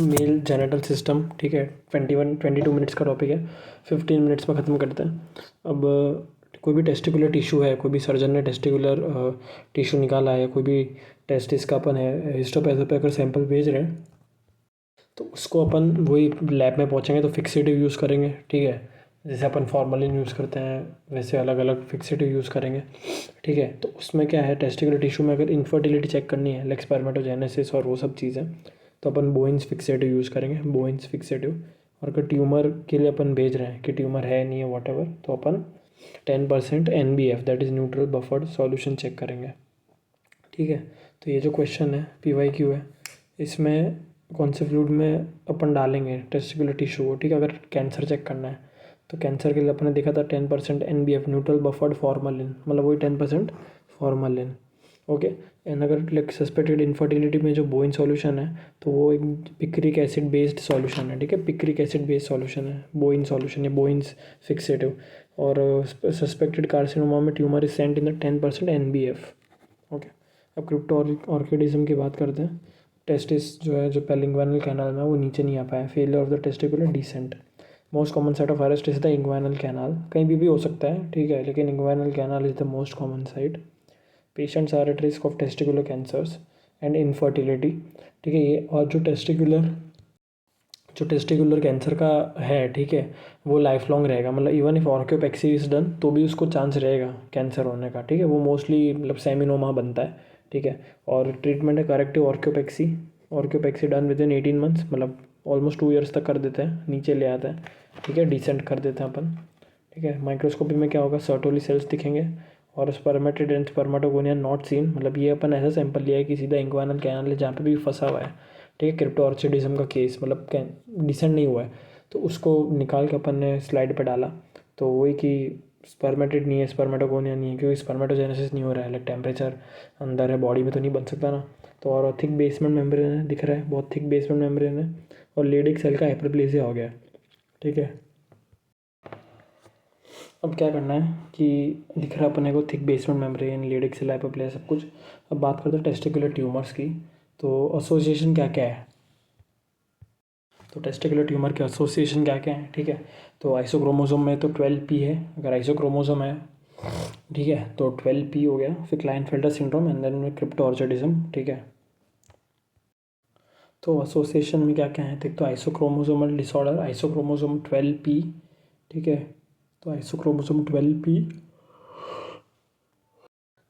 Mail genital system, ठीक है। 22 minutes का टॉपिक है, 15 मिनट्स में ख़त्म करते हैं। अब कोई भी टेस्टिकुलर टिश्यू है, कोई भी सर्जन ने टेस्टिकुलर टिश्यू निकाला है, कोई भी टेस्टिस का अपन है हिस्टोपैथो पे अगर सैंपल भेज रहे हैं तो उसको अपन वही लैब में पहुँचेंगे तो फिक्सेटिव यूज़ करेंगे, ठीक है। जैसे अपन फॉर्मलिन यूज़ करते हैं वैसे अलग अलग फिक्सेटिव यूज़ करेंगे, ठीक है। तो उसमें क्या है, टेस्टिकुलर टिश्यू में अगर इनफर्टिलिटी चेक करनी है, लाइक स्पर्मेटोजेनेसिस और वो सब चीज़ें, तो अपन बोइंस फिक्सेटिव यूज़ करेंगे, बोइंस फिक्सेटिव। और अगर ट्यूमर के लिए अपन भेज रहे हैं कि ट्यूमर है नहीं है वॉटएवर, तो अपन 10% NBF that is neutral buffered solution check करेंगे, ठीक है। तो ये जो क्वेश्चन है PYQ है, इसमें कौन से फ्लूइड में अपन डालेंगे टेस्टिकुलर टिश्यू को, ठीक है। अगर कैंसर चेक करना है तो कैंसर के लिए अपन ने देखा था 10% NBF न्यूट्रल बफर्ड फॉर्मलिन, मतलब वही 10% फॉर्मलिन, ओके। एंड अगर लाइक सस्पेक्टेड इनफर्टिलिटी में जो बोइन सॉल्यूशन है तो वो एक पिक्रिक एसिड बेस्ड सॉल्यूशन है, ठीक है। पिक्रिक एसिड बेस्ड सॉल्यूशन है बोइन सॉल्यूशन या बोइंस फिक्सेटिव। और सस्पेक्टेड कार्सिनोमा में tumour is sent in the 10% NBF, okay. अब क्रिप्टो ऑर्किडिज्म की बात करते हैं। टेस्टिस जो है, जो पेलिंग्वानल कैनाल में वो नीचे नहीं आ पाया, failure of the testicular descent. Most common site of arrest is the inguinal canal, कहीं भी हो सकता है, ठीक है, लेकिन inguinal canal is the most common site. Patients are at risk of testicular cancers and infertility, ठीक है। ये और जो टेस्टिकुलर कैंसर का है, ठीक है, वो लाइफ लॉन्ग रहेगा, मतलब इवन इफ ऑर्क्योपेक्सी इज डन तो भी उसको चांस रहेगा कैंसर होने का, ठीक है। वो मोस्टली मतलब सेमिनोमा बनता है, ठीक है। और ट्रीटमेंट है corrective orchiopexy done within 18 months, मतलब ऑलमोस्ट 2 ईयर्स तक कर देते हैं, नीचे ले आते हैं, ठीक है, डिसेंट कर देते हैं अपन, ठीक है। माइक्रोस्कोपी में क्या होगा, सर्टोली सेल्स दिखेंगे और spermatid and spermatogonia not seen, मतलब ये अपन ऐसा सैंपल लिया है कि सीधा इंग्वानल कैनाल है जहाँ पे भी फंसा हुआ है, ठीक है। क्रिप्टोऑर्चिडिज्म का केस मतलब डिसेंट नहीं हुआ है, तो उसको निकाल के अपन ने स्लाइड पे डाला, तो वही कि स्पर्मेटिड नहीं है, स्पर्मेटोगोनिया नहीं है, क्योंकि स्पर्मेटोजेनेसिस नहीं हो रहा है, लाइक टेम्परेचर अंदर है बॉडी में तो नहीं बन सकता ना। तो और थिक बेसमेंट मेम्ब्रेन है, दिख रहा है बहुत थिक बेसमेंट मेम्ब्रेन है, और लेडिक सेल का हाइपरप्लेसिया हो गया, ठीक है। अब क्या करना है कि दिख रहा है अपने को thick basement membrane, Leydig cell, hyperplasia सब कुछ। अब बात करते हैं टेस्टिकुलर ट्यूमर्स की, तो एसोसिएशन क्या क्या है, तो टेस्टिकुलर ट्यूमर के एसोसिएशन क्या क्या है, ठीक है। तो आइसोक्रोमोसोम में तो 12p है, अगर आइसोक्रोमोसोम है, ठीक है, तो 12p हो गया। फिर क्लाइनफेल्टर सिंड्रोम एंड देन क्रिप्टोऑर्चिडिज्म, ठीक है। तो एसोसिएशन में क्या क्या है, एक तो आइसोक्रोमोसोमल डिसऑर्डर, आइसोक्रोमोसोम 12p, ठीक है। तो आइसोक्रोमोसोम 12p,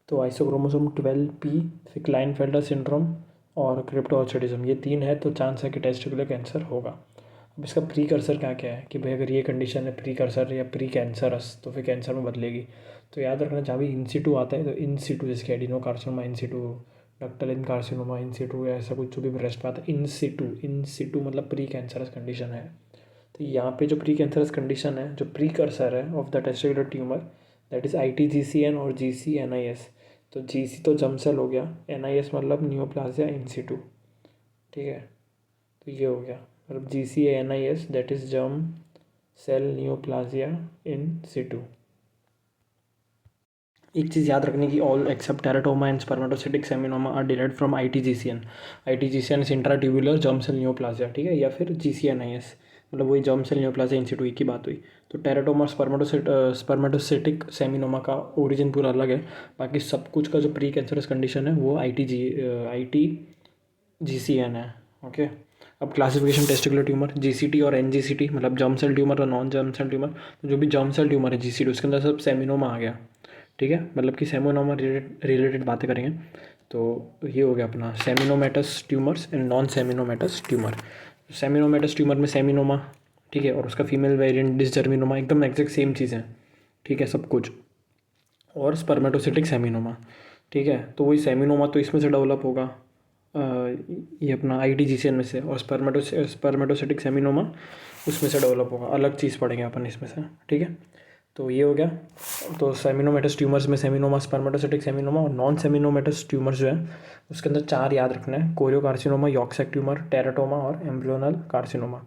तो आइसोक्रोमोसोम 12p, फिर क्लाइनफेल्टर सिंड्रोम और क्रिप्टोऑर्चिडिज्म, ये 3 है तो चांस है कि टेस्टिकुलर कैंसर होगा। अब इसका प्री कर्सर क्या क्या है कि भाई अगर ये कंडीशन है प्री कर्सर या प्री कैंसरस तो फिर कैंसर में बदलेगी। तो याद रखना, जहाँ भी इन सिटू आता है तो इन सिटू, जैसे एडिनो कार्सिनोमा इन सिटू, डक्टल कार्सिनोमा इन सिटू, या ऐसा कुछ जो भी ब्रेस्ट पे आता है, इन सिटू मतलब प्री कैंसरस कंडीशन है। तो यहाँ पे जो प्री कैंसरस कंडीशन है, जो प्री कर्सर है of the testicular tumour, that is ITGCN और GCNIS। तो GC तो जर्म सेल हो गया, NIS मतलब नियोप्लाजिया इन सिटू, ठीक है। तो ये हो गया, मतलब GCNIS that is germ cell neoplasia in situ. एक चीज़ याद रखने की, all except teratoma and spermatocytic seminoma are derived from ITGCN। ITGCN is intratubular germ cell neoplasia, ठीक है, या फिर GCNIS मतलब वही germ cell neoplasia in situ, एक ही बात हुई। तो टेराटोमा स्पर्मेटोसिटिक सेमिनोमा का ओरिजिन पूरा अलग है, बाकी सब कुछ का जो प्री कैंसरस कंडीशन है वो ITGCN है, ओके। अब क्लासिफिकेशन टेस्टिकुलर ट्यूमर, GCT और NGCT, मतलब जर्म सेल ट्यूमर और नॉन जर्म सेल ट्यूमर। तो जो भी जर्म सेल ट्यूमर है GCT, उसके अंदर सब सेमिनोमा आ गया, ठीक है, मतलब कि सेमिनोमा रिलेटेड बातें करेंगे। तो ये हो गया अपना seminomatous tumours and non seminomatous tumour. Seminomatous tumour में सेमिनोमा, ठीक है, और उसका फीमेल वेरिएंट डिसजर्मिनोमा, एकदम एग्जैक्ट सेम चीज़ है, ठीक है, सब कुछ। और स्पर्मेटोसिटिक सेमिनोमा, ठीक है, तो वही सेमिनोमा तो इसमें से डेवलप होगा, ये अपना ITGCN में से, और स्पर्मेटोसिटिक सेमिनोमा उसमें से डेवलप होगा, अलग चीज़ पढ़ेंगे अपन इसमें से, ठीक है। तो ये हो गया। तो सेमिनोमेटस ट्यूमर्स में सेमिनोमा, स्पर्मेटोसिटिक सेमिनोमा और नॉन सेमिनोमेटस ट्यूमर्स जो है उसके अंदर 4 याद रखना है, कोरियो कार्सिनोमा, यॉर्कशॉयर ट्यूमर, टेराटोमा और एम्ब्रियोनल कार्सिनोमा,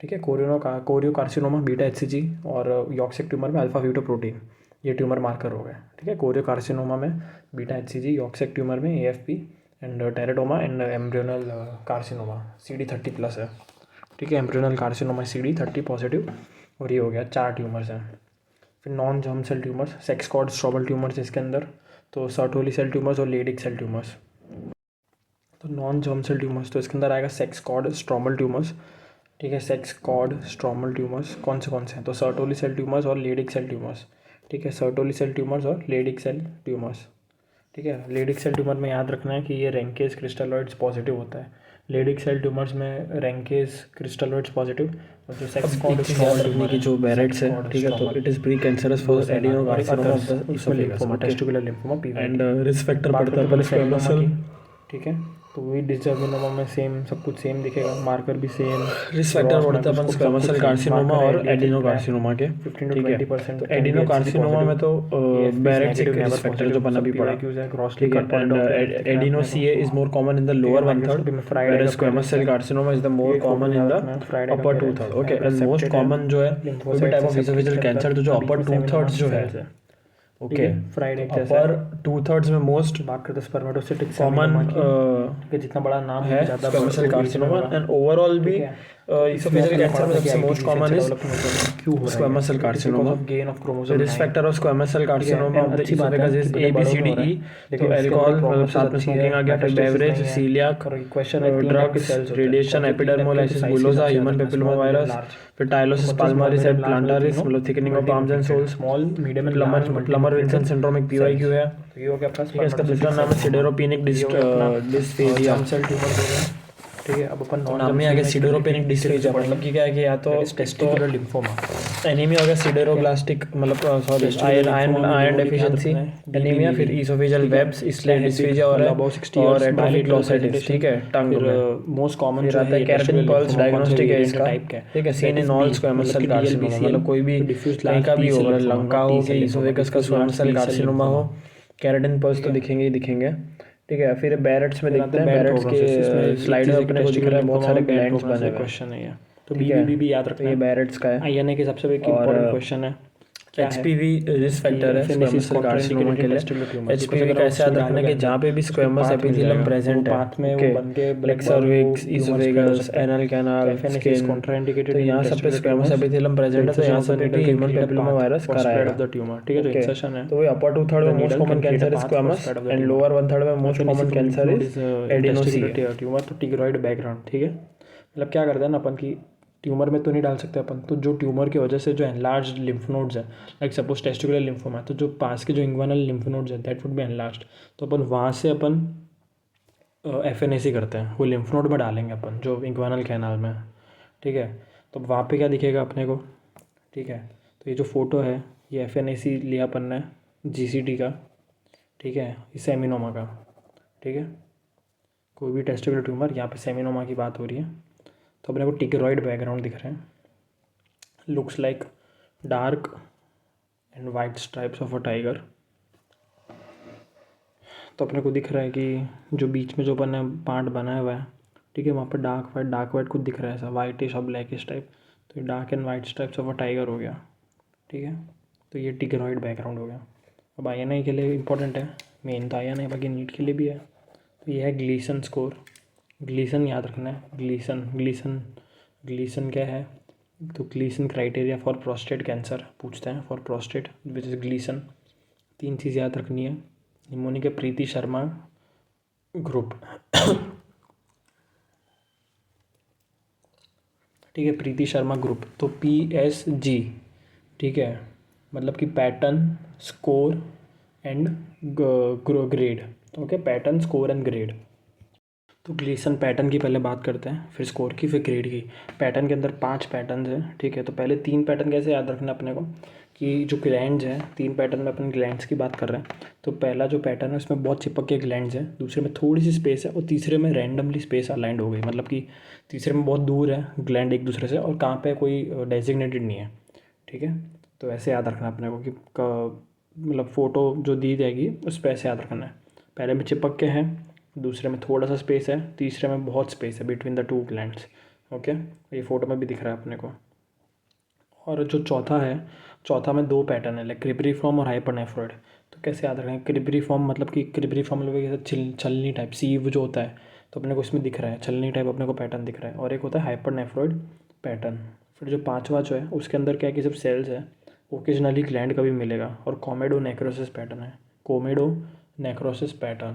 ठीक है। कोरियो कार्सिनोमा बीटा HCG, और यॉर्कशॉयर ट्यूमर में अल्फा फ्यूटोप्रोटीन, ये ट्यूमर मार्कर हो गए, ठीक है। कोरियो कार्सिनोमा में बीटा HCG, यॉर्कशॉयर ट्यूमर में AFP, and teratoma and embryonal carcinoma CD30+ है, ठीक है। एम्ब्रियोनल कार्सिनोमा CD30 पॉजिटिव, और ये हो गया 4 ट्यूमर्स हैं। फिर non germ cell tumours, sex cord stromal tumours इसके अंदर, तो सर्टोली सेल ट्यूमर्स और लेडिक सेल ट्यूमर्स। तो नॉन जर्म सेल ट्यूमर्स तो इसके अंदर आएगा सेक्स कॉर्ड स्ट्रोमल ट्यूमर्स, ठीक है। सेक्स कॉर्ड स्ट्रोमल ट्यूमर्स कौन से हैं, तो सर्टोली सेल ट्यूमर्स और लेडिक सेल ट्यूमर्स, ठीक है। सर्टोली सेल ट्यूमर्स और लेडिक सेल ट्यूमर्स, ठीक है। लेडिक सेल ट्यूमर में याद रखना है कि ये रैंकेज क्रिस्टलॉइड्स पॉजिटिव होता है। लेडिक सेल ट्यूमर्स में रैंकेज क्रिस्टलॉइड्स पॉजिटिव, और जो सेक्स कॉर्ड स्ट्रोमल ट्यूमर की जो बैरेट्स है, ठीक है, तो it is pre cancerous for adenocarcinoma of the lymphoma, testicular lymphoma, and risk factor पड़ता है स्क्वेमस सेल, ठीक है। तो वही डिसजर्मिनोमा में सेम सब कुछ सेम दिखेगा, मार्कर भी सेम। रिस्क फैक्टर पड़ता है अपन स्क्वेमस सेल कार्सिनोमा और एडिनोकार्सिनोमा के 15 to 20%। तो एडिनोकार्सिनोमा में तो बैरेट्स एक रिस्क फैक्टर जो बना भी पड़ा, ठीक है। And adeno CA is more common in the lower 1/3, whereas squamous cell carcinoma is the more common in the upper 2/3, okay. And most common जो है कोई भी टाइप ऑफ इसोफेजियल कैंसर तो जो अपर 2/3 जो है, ओके, फ्राइडे अपर 2/3 में मोस्ट बात करते हैं स्पर्मेटोसिटिक कॉमन, ठीक है, जितना बड़ा नाम है squamous cell carcinoma, and overall भी इसोफेजियल कैंसर में सबसे most common is squamous cell carcinoma. Gain of chromosome, risk factor of squamous cell carcinoma of the esophagus is ABCDE, तो अल्कोहल मतलब साथ में स्मोकिंग आ गया, फिर beverage, celiac, drugs, radiation, epidermolysis bullosa, human papilloma virus, फिर tylosis palmaris and plantaris मतलब thickening of arms and soles, small medium Plummer Vinson syndrome एक PYQ है, तो ये हो गया फर्स्ट। इसका दूसरा नाम है सिडेरोपेनिक डिस्फेजिया सेल ट्यूमर हो गया, ठीक है। अब अपन नाम में आ गया सिडेरोपेनिक डिस्फेजिया, मतलब कि क्या है कि या तो टेस्टिकुलर लिम्फोमा, एनीमिया हो गया सिडेरोब्लास्टिक मतलब सॉरी आयरन डेफिशिएंसी एनीमिया, फिर इसोफेजियल वेब्स इसलिए डिस्फेजिया और एट्रोफिक ग्लोसाइटिस, ठीक है, टंग में। मोस्ट कॉमन जो है केराटिन पल्स डायग्नोस्टिक है इसका, ठीक है। Seen in all squamous cell carcinoma, मतलब कोई भी कहीं का भी हो, मतलब लंग का हो कि इसोफेगस का स्क्वेमस सेल कार्सिनोमा हो, केराटिन पल्स तो दिखेंगे ही दिखेंगे, ठीक है। फिर बैरेट्स में देखते हैं, बैरेट्स के स्लाइड में अपने को दिख रहा है बहुत सारे ग्लैंड्स बने हुए हैं, क्वेश्चन है ये, तो BBB याद रखना, ये बैरेट्स का है। INA के सबसे एक इंपॉर्टेंट क्वेश्चन है, HPV रिस्क फैक्टर है स्क्वेमस सेल कार्सिनोमा के लिए। HPV कैसे याद रखना है कि जहाँ पे भी स्क्वेमस एपिथेलियम प्रेजेंट है, okay, like cervix, oesophagus, anal canal, skin, तो यहाँ सब पे स्क्वेमस एपिथेलियम प्रेजेंट है, तो यहाँ से भी ह्यूमन पेपिलोमा वायरस कराएगा द ट्यूमर, ठीक है, जो इंसर्शन है। तो वही अपर 2/3 में most common cancer is squamous and lower 1/3 में मोस्ट कॉमन कैंसर इज एडिनोसिया ट्यूमर, तो टिग्रॉइड बैकग्राउंड, ठीक है। मतलब क्या करते हैं ना अपन की ट्यूमर में तो नहीं डाल सकते अपन, तो जो ट्यूमर की वजह से जो एनलार्ज लिम्फ नोड्स है, लाइक सपोज टेस्टिकुलर लिम्फोमा, तो जो पास के जो इंग्वानल लिम्फ नोड्स है दैट वुड बी एनलार्ज, तो अपन वहाँ से अपन FNAC करते हैं, वो लिम्फ नोड में डालेंगे अपन जो इंग्वानल कैनाल में, ठीक है। तो वहाँ पे क्या दिखेगा अपने को, ठीक है। तो ये जो फोटो है ये FNAC लिया अपन ने GCT का, ठीक है, इस सेमिनोमा का, ठीक है। कोई भी टेस्टिकुलर ट्यूमर, यहाँ पे सेमिनोमा की बात हो रही है, तो अपने को टिग्रॉइड बैकग्राउंड दिख रहे हैं, looks like dark and white stripes of a tiger. तो अपने को दिख रहा है कि जो बीच में जो अपन ने पार्ट बनाया हुआ है, ठीक है, वहाँ पर डार्क वाइट कुछ दिख रहा है ऐसा वाइटिश और ब्लैकिश टाइप, तो ये dark and white stripes of a tiger हो गया, ठीक है। तो ये टिग्रॉइड बैकग्राउंड हो गया। अब INA के लिए इंपॉर्टेंट है, मेन तो INA बाकी नीट के लिए भी है। तो ये है ग्लीसन स्कोर, ग्लीसन याद रखना है, ग्लीसन क्या है, तो Gleason criteria for prostate cancer पूछते हैं, for prostate which is Gleason. 3 चीज़ याद रखनी है, निमोनिक प्रीति शर्मा ग्रुप, ठीक है, प्रीति शर्मा ग्रुप, तो PSG, ठीक है, मतलब कि pattern score and grade, okay, pattern score and grade. तो ग्लीसन पैटर्न की पहले बात करते हैं, फिर स्कोर की, फिर ग्रेड की। पैटर्न के अंदर 5 पैटर्न हैं, ठीक है। तो पहले 3 पैटर्न कैसे याद रखना अपने को, कि जो ग्लैंड्स हैं, 3 पैटर्न में अपन ग्लैंड्स की बात कर रहे हैं। तो पहला जो पैटर्न है उसमें बहुत चिपक के ग्लैंड्स हैं, दूसरे में थोड़ी सी स्पेस है, और तीसरे में रैंडमली स्पेस अलाइंड हो गई, मतलब कि तीसरे में बहुत दूर है ग्लैंड एक दूसरे से, और कहाँ पर कोई डेजिग्नेटेड नहीं है, ठीक है। तो ऐसे याद रखना अपने को कि मतलब फ़ोटो जो दी जाएगी उस पर ऐसे याद रखना है, पहले में चिपक के हैं, दूसरे में थोड़ा सा स्पेस है, तीसरे में बहुत स्पेस है बिटवीन द 2 ग्लैंड्स, ओके। ये फ़ोटो में भी दिख रहा है अपने को। और जो चौथा है, चौथा में 2 पैटर्न है, लाइक क्रिब्रिफॉर्म और हाइपरनेफ्रॉइड। तो कैसे याद रखेंगे, क्रिब्रीफॉर्म मतलब कि क्रिब्रीफॉर्म मतलब जैसे छलनी टाइप सीव जो होता है, तो अपने को इसमें दिख रहा है छलनी टाइप, अपने को पैटर्न दिख रहा है। और एक होता है हाइपरनेफ्रॉइड पैटर्न। फिर जो पांचवा जो है उसके अंदर क्या है कि सब सेल्स है, ओकेजनली ग्लैंड का भी मिलेगा, और कोमेडो नेक्रोसिस पैटर्न है, कोमेडो नेक्रोसिस पैटर्न।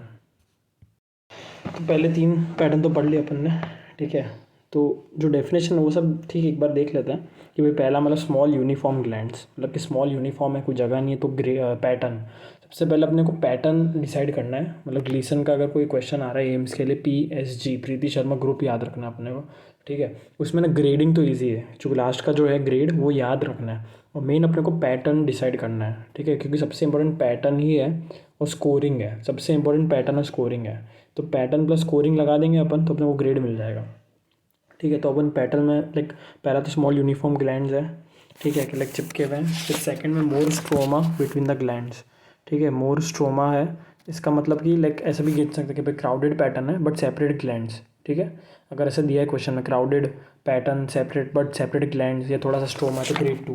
तो पहले तीन पैटर्न तो पढ़ लिए अपन ने, ठीक है। तो जो डेफिनेशन है वो सब ठीक एक बार देख लेते हैं कि भाई पहला मतलब स्मॉल यूनिफॉर्म ग्लैंड्स, मतलब कि स्मॉल यूनिफॉर्म है, कोई जगह नहीं है, तो पैटर्न। सबसे पहले अपने को पैटर्न डिसाइड करना है, मतलब ग्लीसन का अगर कोई क्वेश्चन आ रहा है एम्स के लिए, PSG प्रीति शर्मा ग्रुप याद रखना है अपने को, ठीक है। उसमें ना ग्रेडिंग तो ईजी है, चूँकि लास्ट का जो है ग्रेड वो याद रखना है, और मेन अपने को पैटर्न डिसाइड करना है, ठीक है, क्योंकि सबसे इंपॉर्टेंट पैटर्न ही है और स्कोरिंग है, सबसे इंपॉर्टेंट पैटर्न और स्कोरिंग है। तो पैटर्न प्लस स्कोरिंग लगा देंगे अपन तो अपने को ग्रेड मिल जाएगा, ठीक है। तो अपन पैटर्न में लाइक पहला तो स्मॉल यूनिफॉर्म ग्लैंड्स है, ठीक है, कि लाइक चिपके हुए हैं। फिर सेकंड में मोर स्ट्रोमा बिटवीन द ग्लैंड्स, ठीक है, मोर स्ट्रोमा है, इसका मतलब कि लाइक ऐसा भी गिन सकते हैं कि भाई क्राउडेड पैटर्न है बट सेपरेट ग्लैंड्स, ठीक है। अगर ऐसा दिया है क्वेश्चन में crowded pattern separate but separate glands या थोड़ा सा स्ट्रोमा, तो grade 2।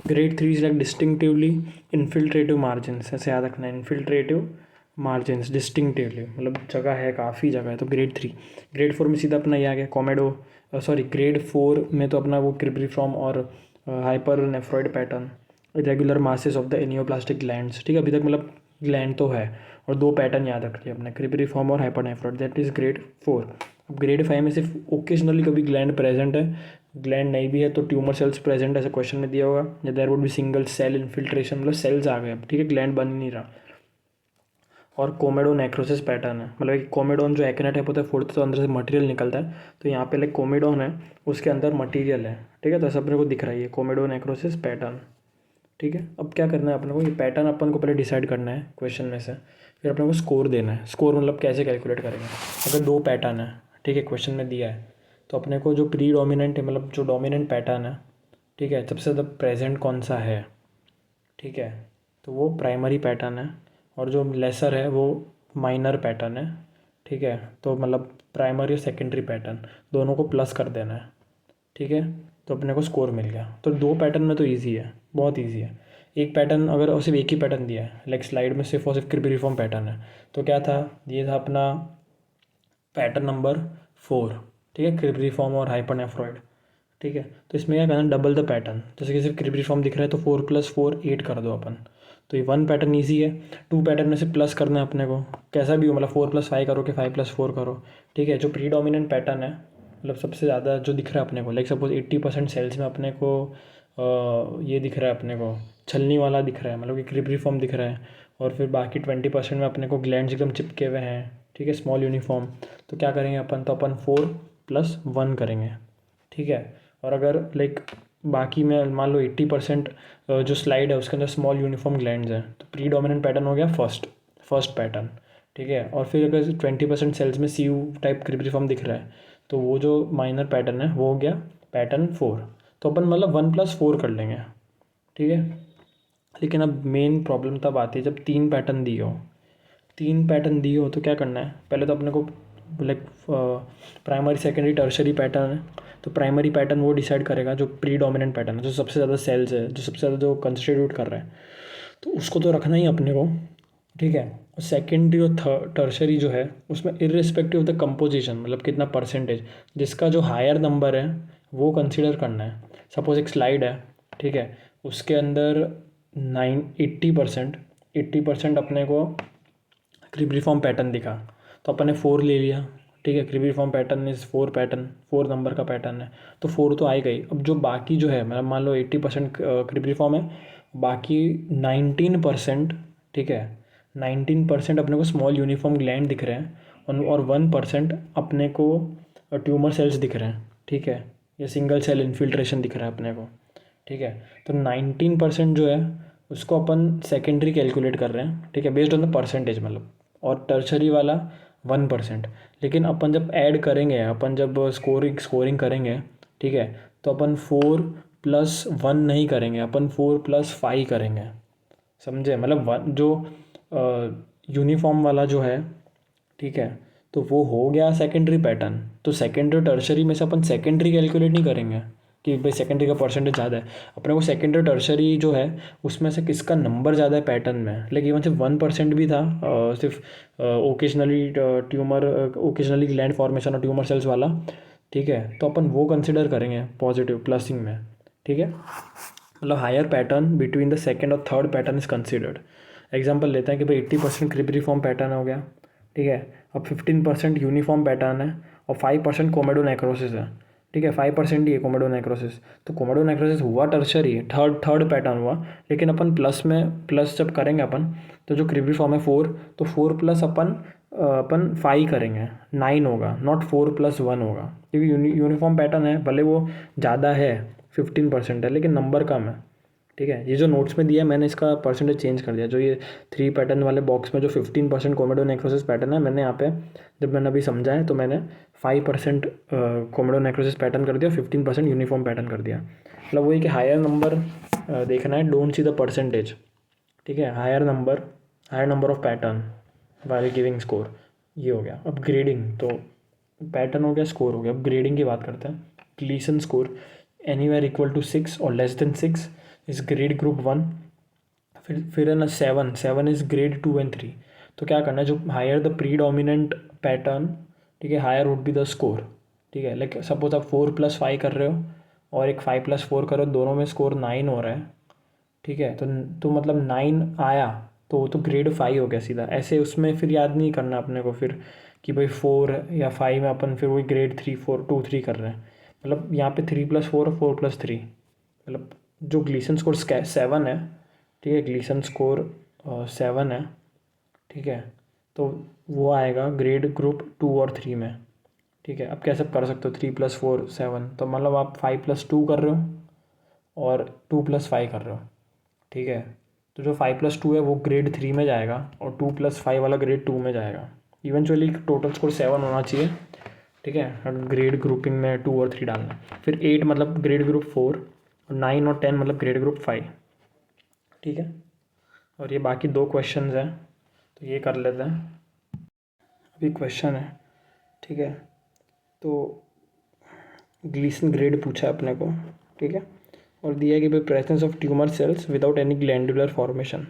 Grade 3 is like distinctively infiltrative margins, ऐसे याद रखना है, इन्फिल्ट्रेटिव मार्जिन्स डिस्टिंक्टिवली, मतलब जगह है, काफ़ी जगह है, तो ग्रेड 3। ग्रेड 4 में सीधा अपना ये आ गया कोमेडो, सॉरी ग्रेड 4 में तो अपना वो क्रिब्रीफॉर्म और hypernephroid pattern, irregular masses of the neoplastic glands, ठीक है। अभी तक मतलब ग्लैंड तो है, और दो पैटर्न याद रख लिया अपने, क्रिब्रीफॉर्म और हाइपरनेफ्रॉइड, दैट इज़ ग्रेड 4। अब ग्रेड 5 में सिर्फ ओकेजनली कभी ग्लैंड प्रेजेंट है, ग्लैंड नहीं भी है तो ट्यूमर सेल्स प्रेजेंट है, ऐसे क्वेश्चन में दिया होगा, या there would be single cell infiltration, मतलब सेल्स आ गए अब, ठीक है, ग्लैंड बन ही नहीं रहा। और कोमेडो नेक्रोसिस पैटर्न है, मतलब एक कोमेडोन जो एक्नेट है होता है फोड़ते तो अंदर से मटेरियल निकलता है, तो यहाँ पे लाइक कोमेडोन है उसके अंदर मटेरियल है, ठीक है। तो ऐसा अपने को दिख रहा है ये कोमेडो नेक्रोसिस पैटर्न, ठीक है। अब क्या करना है अपने को, ये पैटर्न अपन को पहले डिसाइड करना है क्वेश्चन में से, फिर अपने को स्कोर देना है। स्कोर मतलब कैसे कैलकुलेट करेंगे, अगर दो पैटर्न है, ठीक है, क्वेश्चन में दिया है, तो अपने को जो प्री डोमिनेंट है, मतलब जो डोमिनेंट पैटर्न है, ठीक है, सबसे ज़्यादा प्रेजेंट कौन सा है, ठीक है, तो वो प्राइमरी पैटर्न है, और जो लेसर है वो माइनर पैटर्न है, ठीक है। तो मतलब प्राइमरी और सेकेंडरी पैटर्न दोनों को प्लस कर देना है, ठीक है। तो अपने को स्कोर मिल गया। तो दो पैटर्न में तो ईजी है, बहुत ईजी है। एक पैटर्न अगर सिर्फ एक ही पैटर्न दिया है, लाइक स्लाइड में सिर्फ और सिर्फ क्रिब्रीफॉर्म पैटर्न है, तो क्या था, ये था अपना पैटर्न नंबर 4, ठीक है, क्रिब्रीफॉर्म और हाइपरनेफ्रॉइड, ठीक है। तो इसमें क्या करना है, डबल द पैटर्न, जैसे कि सिर्फ क्रिब्रीफॉर्म दिख रहा है तो 4 + 4 8 कर दो अपन, तो ये 1 पैटर्न ईजी है। 2 पैटर्न में से प्लस करना है अपने को, कैसा भी हो, मतलब 4 + 5 करो कि 5 + 4 करो, ठीक है। जो प्री डोमिनेंट पैटर्न है, मतलब सबसे ज़्यादा जो दिख रहा है अपने को, लाइक सपोज 80% सेल्स में अपने को ये दिख रहा है अपने को, छलनी वाला दिख रहा है, मतलब कि क्रिब्रीफॉर्म दिख रहा है, और फिर बाकी 20% में अपने को ग्लैंड्स एकदम चिपके हुए हैं, ठीक है, स्मॉल यूनिफॉर्म। तो क्या करेंगे अपन, तो अपन 4 + 1 करेंगे, ठीक है। और अगर लाइक बाकी में मान लो 80% जो स्लाइड है उसके अंदर स्मॉल यूनिफॉर्म ग्लैंड्स हैं, तो प्री डोमिनेंट पैटर्न हो गया फर्स्ट पैटर्न, ठीक है। और फिर अगर 20% सेल्स में सीयू टाइप क्रिब्रीफॉर्म दिख रहा है, तो वो जो माइनर पैटर्न है वो हो गया पैटर्न 4। तो अपन मतलब 1 + 4 कर लेंगे, ठीक है। लेकिन अब मेन प्रॉब्लम तब आती है जब 3 पैटर्न दिए हो। 3 पैटर्न दिए हो तो क्या करना है, पहले तो अपने को like primary secondary tertiary pattern है, तो प्राइमरी पैटर्न वो डिसाइड करेगा जो प्री डोमिनेंट पैटर्न है, जो सबसे ज़्यादा सेल्स है, जो सबसे ज़्यादा जो कंस्टिट्यूट कर रहा है, तो उसको तो रखना ही अपने को, ठीक है। और सेकेंडरी और टर्शरी जो है उसमें इर्रिस्पेक्टिव ऑफ द कंपोजिशन, मतलब कितना परसेंटेज, जिसका जो हायर नंबर है वो कंसिडर करना है। सपोज एक स्लाइड है, ठीक है, उसके अंदर 80% अपने को क्रिब्रीफॉर्म पैटर्न दिखा, तो अपन ने 4 ले लिया, ठीक है। क्रिब्रीफॉर्म पैटर्न इज 4 पैटर्न, 4 नंबर का पैटर्न है, तो 4 तो आई गई। अब जो बाकी जो है, मतलब मान लो 80% क्रिब्रीफॉर्म है, बाकी 19%, ठीक है, 19% अपने को स्मॉल यूनिफॉर्म ग्लैंड दिख रहे हैं, और 1% अपने को ट्यूमर सेल्स दिख रहे हैं, ठीक है, या सिंगल सेल इन्फिल्ट्रेशन दिख रहा है अपने को, ठीक है। तो 19% जो है उसको अपन सेकेंडरी कैलकुलेट कर रहे हैं, ठीक है, बेस्ड ऑन द परसेंटेज, मतलब, और टर्शरी वाला 1%। लेकिन अपन जब ऐड करेंगे, अपन जब स्कोरिंग करेंगे, ठीक है, तो अपन 4 + 1 नहीं करेंगे, अपन 4 + 5 करेंगे, समझे, मतलब जो यूनिफॉर्म वाला जो है, ठीक है, तो वो हो गया सेकेंडरी पैटर्न। तो सेकेंडरी टर्शरी में से अपन सेकेंडरी कैलकुलेट नहीं करेंगे, कि भाई सेकेंडरी का परसेंटेज ज़्यादा है, अपने को सेकेंडरी टर्शरी जो है उसमें से किसका नंबर ज़्यादा है पैटर्न में, लेकिन इवन सिर्फ 1% भी था, सिर्फ occasionally tumour, occasionally gland formation और ट्यूमर सेल्स वाला, ठीक है, तो अपन वो कंसिडर करेंगे पॉजिटिव प्लसिंग में, ठीक है। मतलब higher pattern between the second और third pattern is considered. Example लेते हैं कि भाई 80% क्रिब्रिफॉर्म पैटर्न हो गया, ठीक है, अब 15% यूनिफॉर्म पैटर्न है और 5% कोमेडोनेक्रोसिस है, ठीक है, 5% ही है कोमेडोनेक्रोसिस। तो कोमेडोनेक्रोसिस हुआ टर्शरी है, थर्ड पैटर्न हुआ, लेकिन अपन प्लस जब करेंगे अपन, तो जो क्रिब्रिफॉर्म है 4, तो 4 प्लस अपन 5 करेंगे, 9 होगा, नॉट 4+1 होगा, क्योंकि यूनिफॉर्म पैटर्न है, भले वो ज़्यादा है 15% है लेकिन नंबर कम है, ठीक है। ये जो नोट्स में दिया है मैंने इसका परसेंटेज चेंज कर दिया, जो ये 3 पैटर्न वाले बॉक्स में जो 15% कोमेडोनेक्रोसिस पैटर्न है, मैंने यहाँ पे जब मैंने अभी समझा है तो मैंने 5% कोमेडोनेक्रोसिस पैटर्न कर दिया, 15% यूनिफॉर्म पैटर्न कर दिया। मतलब वही कि हायर नंबर देखना है, डोंट सी द परसेंटेज, ठीक है, higher number of pattern while giving score, ये हो गया। अब ग्रेडिंग, तो पैटर्न हो गया, स्कोर हो गया, अब ग्रेडिंग की बात करते हैं। Gleason score anywhere equal to 6 और less than 6 is grade group 1, फिर है ना 7 इज ग्रेड 2 एंड 3। तो क्या करना है, जो हायर द प्रीडोमिनेंट पैटर्न, ठीक है, higher would be the score, ठीक है। लाइक सपोज आप 4+5 कर रहे हो और एक 5+4 करो, दोनों में स्कोर 9 हो रहा है, ठीक है, तो मतलब 9 आया तो वो तो ग्रेड 5 हो गया सीधा। ऐसे उसमें फिर याद नहीं करना अपने को फिर कि भाई 4 या 5 में अपन फिर वही ग्रेड 3 4 2 3 कर रहे हैं। मतलब यहाँ पे 3+4 और 4+3, मतलब जो ग्लीसन स्कोर 7 है, ठीक है, ग्लीसन स्कोर 7 है, ठीक है, तो वो आएगा ग्रेड ग्रुप 2 और 3 में, ठीक है। अब कैसे कर सकते हो 3+4 7, तो मतलब आप 5+2 कर रहे हो और 2+5 कर रहे हो, ठीक है। तो जो 5+2 है वो ग्रेड 3 में जाएगा और 2+5 वाला ग्रेड 2 में जाएगा। इवेंचुअली टोटल स्कोर 7 होना चाहिए, ठीक है, अगर ग्रेड ग्रुपिंग में 2 और 3 डालना। फिर 8 मतलब ग्रेड ग्रुप 4 और 9 और 10 मतलब ग्रेड ग्रुप 5, ठीक है। और ये बाकी 2 क्वेश्चंस हैं तो ये कर लेते हैं। अभी क्वेश्चन है, ठीक है, तो ग्लीसन ग्रेड पूछा है अपने को, ठीक है, और दिया है कि भाई presence of tumour cells without any glandular formation,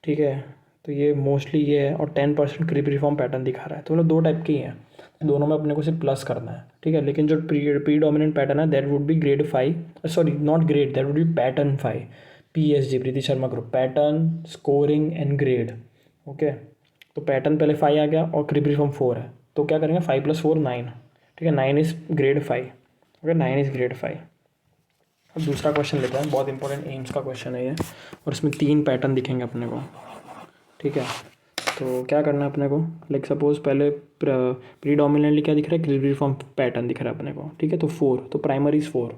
ठीक है, तो ये मोस्टली ये है और 10% क्रिब्रिफॉर्म पैटर्न दिखा रहा है। तो मतलब 2 टाइप के ही हैं, दोनों में अपने को सिर्फ प्लस करना है, ठीक है। लेकिन जो प्रीडोमिनेंट पैटर्न है that would be grade 5, sorry not grade, that would be pattern 5, PSG Preeti Sharma group, pattern scoring and grade, okay. तो पैटर्न पहले 5 आ गया और क्रिब्रिफॉर्म 4 है, तो क्या करेंगे 5+4 9, ठीक है, 9 is grade 5, okay, 9 is grade 5। अब दूसरा क्वेश्चन लेते हैं, बहुत इंपॉर्टेंट एम्स का क्वेश्चन है ये, और इसमें 3 पैटर्न दिखेंगे अपने को, ठीक है। तो क्या करना है अपने को, लाइक सपोज पहले प्रीडोमिनेंटली क्या दिख रहा है, क्रिब्रिफॉर्म पैटर्न दिख रहा है अपने को, ठीक है, तो 4, तो प्राइमरी इज 4,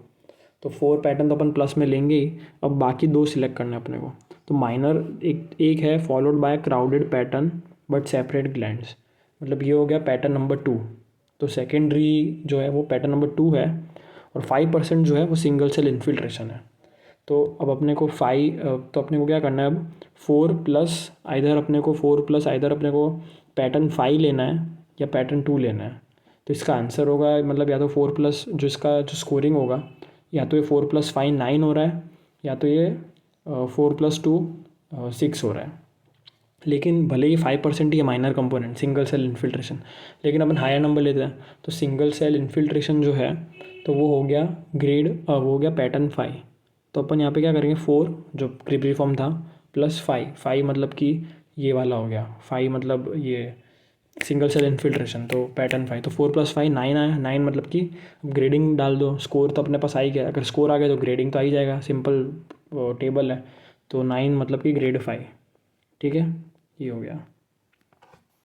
तो 4 पैटर्न तो अपन प्लस में लेंगे ही। अब बाकी 2 सिलेक्ट करना है अपने को, तो माइनर एक है followed by crowded pattern but separate glands, मतलब ये हो गया पैटर्न नंबर 2। तो सेकेंडरी जो है वो पैटर्न नंबर 2 है और 5% जो है वो सिंगल सेल इन्फिल्ट्रेशन है। तो अब अपने को तो अपने को क्या करना है, अब 4+ आइदर अपने को पैटर्न 5 लेना है या पैटर्न 2 लेना है। तो इसका आंसर होगा मतलब या तो 4+ जो इसका जो स्कोरिंग होगा, या तो ये 4+5 9 हो रहा है, या तो ये 4+2 6 हो रहा है। लेकिन भले ही 5% ही है minor component single cell infiltration, लेकिन अपन हायर नंबर लेते हैं, तो सिंगल सेल इन्फिल्ट्रेशन जो है तो वो हो गया वो हो गया पैटर्न 5। तो अपन यहाँ पे क्या करेंगे, 4 जो क्रिब्रिफॉर्म था प्लस 5 मतलब कि ये वाला हो गया, 5 मतलब ये सिंगल सेल इन्फिल्ट्रेशन, तो पैटर्न 5, तो 4+5 9 आया, 9 मतलब कि ग्रेडिंग डाल दो, स्कोर तो अपने पास आ ही गया, अगर स्कोर आ गया तो ग्रेडिंग तो आ ही जाएगा, सिंपल टेबल है। तो 9 मतलब कि ग्रेड 5, ठीक है, ये हो गया।